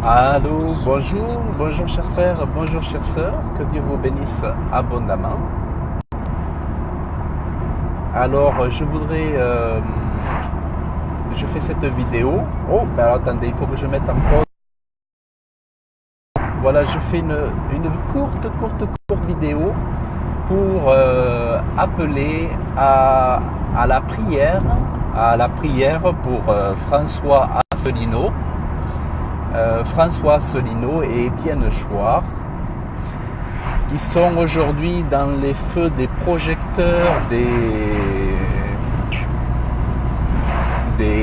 Allô, bonjour, bonjour chers frères, bonjour chères sœurs, que Dieu vous bénisse abondamment. Alors je fais cette vidéo. Oh, ben alors attendez, il faut que je mette en pause. Voilà, je fais une courte vidéo pour appeler à la prière pour François Asselineau. François Asselineau et Étienne Chouard, qui sont aujourd'hui dans les feux des projecteurs des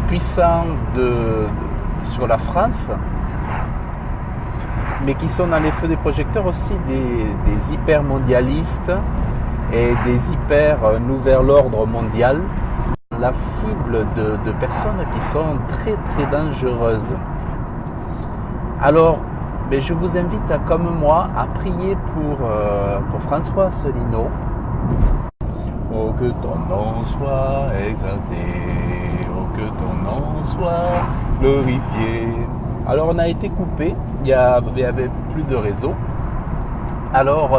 puissants sur la France, mais qui sont dans les feux des projecteurs aussi des hyper-mondialistes et des hyper nouvel ordre mondial, la cible de personnes qui sont très dangereuses. Alors, je vous invite comme moi à prier pour François Asselineau. Oh, que ton nom soit exalté, oh, que ton nom soit glorifié. Alors, on a été coupé, il y avait plus de réseau. Alors,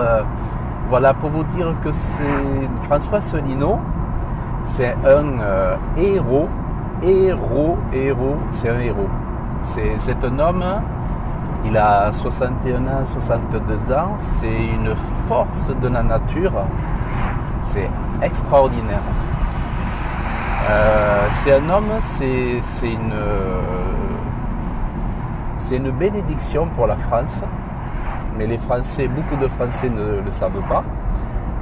voilà, pour vous dire que c'est François Asselineau. C'est un héros, c'est un héros. C'est un homme, il a 61 ans, 62 ans, c'est une force de la nature, c'est extraordinaire. C'est un homme, c'est une bénédiction pour la France, mais les Français, beaucoup de Français ne le savent pas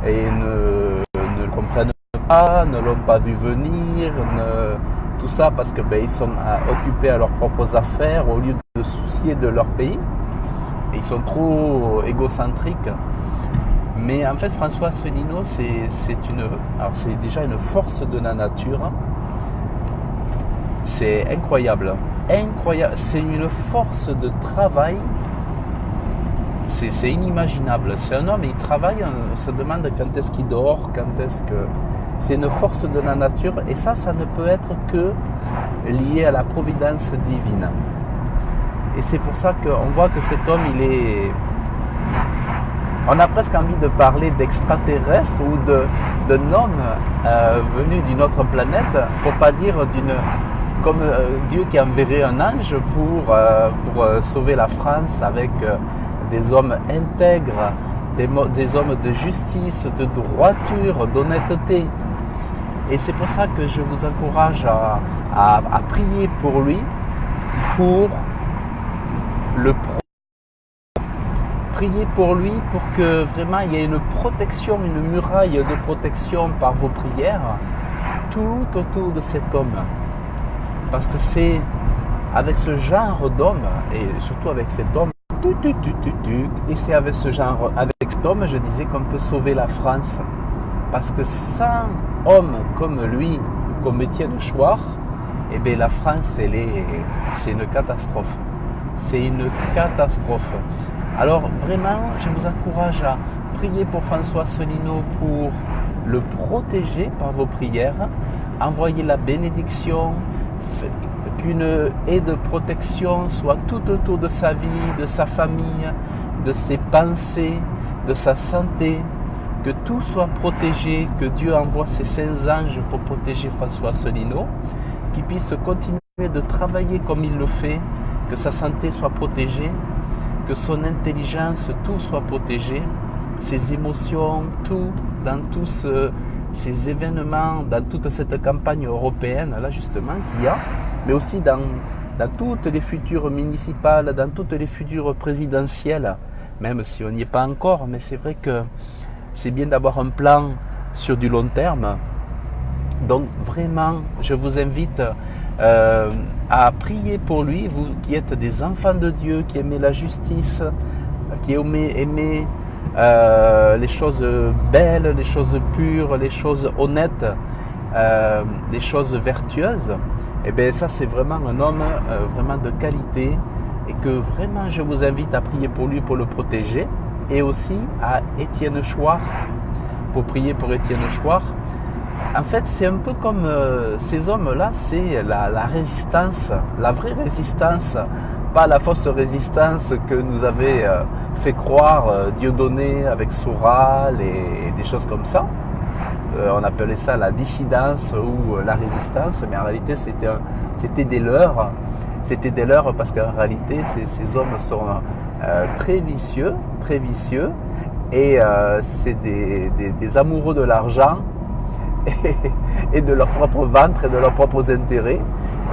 et ne le comprennent pas, ne l'ont pas vu venir, tout ça parce que ils sont occupés à leurs propres affaires au lieu de se soucier de leur pays. Et ils sont trop égocentriques. Mais en fait, François Asselineau, c'est déjà une force de la nature. C'est incroyable. C'est une force de travail. C'est inimaginable. C'est un homme, il travaille, on se demande quand est-ce qu'il dort, quand est-ce que... C'est une force de la nature et ça ne peut être que lié à la providence divine. Et c'est pour ça qu'on voit que cet homme, on a presque envie de parler d'extraterrestre ou d'un homme venu d'une autre planète. Faut pas dire comme Dieu qui enverrait un ange pour sauver la France avec des hommes intègres, des hommes de justice, de droiture, d'honnêteté. Et c'est pour ça que je vous encourage à prier pour lui, pour le prier pour lui pour que vraiment il y ait une protection, une muraille de protection par vos prières tout autour de cet homme. Parce que c'est avec ce genre d'homme, et surtout avec cet homme, et c'est avec ce genre, avec cet homme, je disais qu'on peut sauver la France. Parce que sans homme comme lui, comme Étienne Chouard, la France, c'est une catastrophe. C'est une catastrophe. Alors vraiment, je vous encourage à prier pour François Asselineau pour le protéger par vos prières. Envoyez la bénédiction, qu'une haie de protection soit tout autour de sa vie, de sa famille, de ses pensées, de sa santé, que tout soit protégé, que Dieu envoie ses saints anges pour protéger François Asselineau, qu'il puisse continuer de travailler comme il le fait, que sa santé soit protégée, que son intelligence, tout soit protégé, ses émotions, tout, dans tous ces événements, dans toute cette campagne européenne, là justement, qu'il y a, mais aussi dans toutes les futures municipales, dans toutes les futures présidentielles, même si on n'y est pas encore, mais c'est vrai que c'est bien d'avoir un plan sur du long terme. Donc vraiment, je vous invite à prier pour lui, vous qui êtes des enfants de Dieu, qui aimez la justice, qui aimez les choses belles, les choses pures, les choses honnêtes, les choses vertueuses. Et ça c'est vraiment un homme vraiment de qualité et que vraiment je vous invite à prier pour lui, pour le protéger, et aussi à Étienne Chouard, pour prier pour Étienne Chouard, En fait, c'est un peu comme ces hommes-là, c'est la résistance, la vraie résistance, pas la fausse résistance que nous avait fait croire Dieudonné avec Soral et des choses comme ça. On appelait ça la dissidence ou la résistance, mais en réalité c'était des leurres. C'était des leurres parce qu'en réalité ces hommes sont très vicieux et c'est des amoureux de l'argent et de leur propre ventre et de leurs propres intérêts,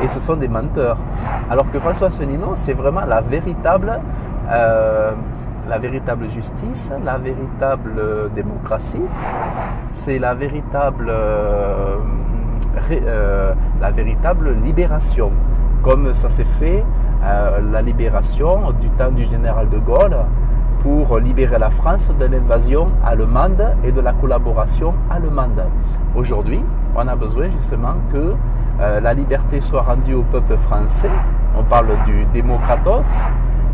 et ce sont des menteurs. Alors que François Asselineau, c'est vraiment la véritable justice, la véritable démocratie, c'est la véritable libération, comme ça s'est fait la libération du temps du général de Gaulle pour libérer la France de l'invasion allemande et de la collaboration allemande. Aujourd'hui, on a besoin justement que la liberté soit rendue au peuple français. On parle du démocratos,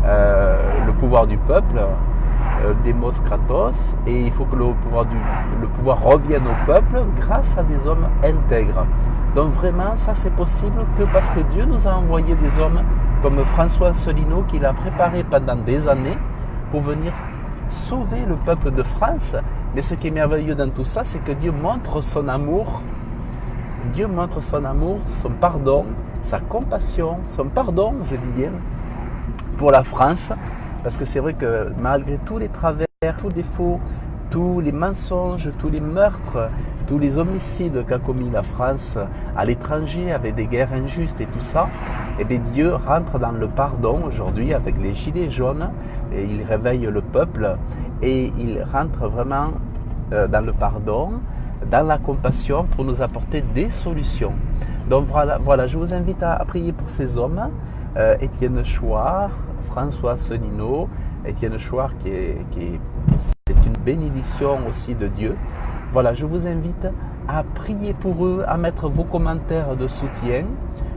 le pouvoir du peuple, Demos Kratos, et il faut que le pouvoir revienne au peuple grâce à des hommes intègres. Donc vraiment, ça c'est possible que parce que Dieu nous a envoyé des hommes comme François Asselineau, qu'il a préparé pendant des années pour venir sauver le peuple de France. Mais ce qui est merveilleux dans tout ça, c'est que Dieu montre son amour. Dieu montre son amour, son pardon, sa compassion, son pardon, je dis bien, pour la France. Parce que c'est vrai que malgré tous les travers, tous les défauts, tous les mensonges, tous les meurtres, tous les homicides qu'a commis la France à l'étranger avec des guerres injustes et tout ça, eh bien Dieu rentre dans le pardon aujourd'hui avec les gilets jaunes, et il réveille le peuple et il rentre vraiment dans le pardon, dans la compassion pour nous apporter des solutions. Donc voilà, je vous invite à prier pour ces hommes, Étienne Chouard, François Asselineau. Étienne Chouard c'est une bénédiction aussi de Dieu. Voilà, je vous invite à prier pour eux, à mettre vos commentaires de soutien.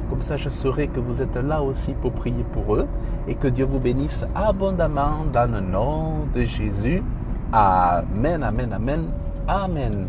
Comme ça, je saurai que vous êtes là aussi pour prier pour eux. Et que Dieu vous bénisse abondamment dans le nom de Jésus. Amen, amen, amen, amen.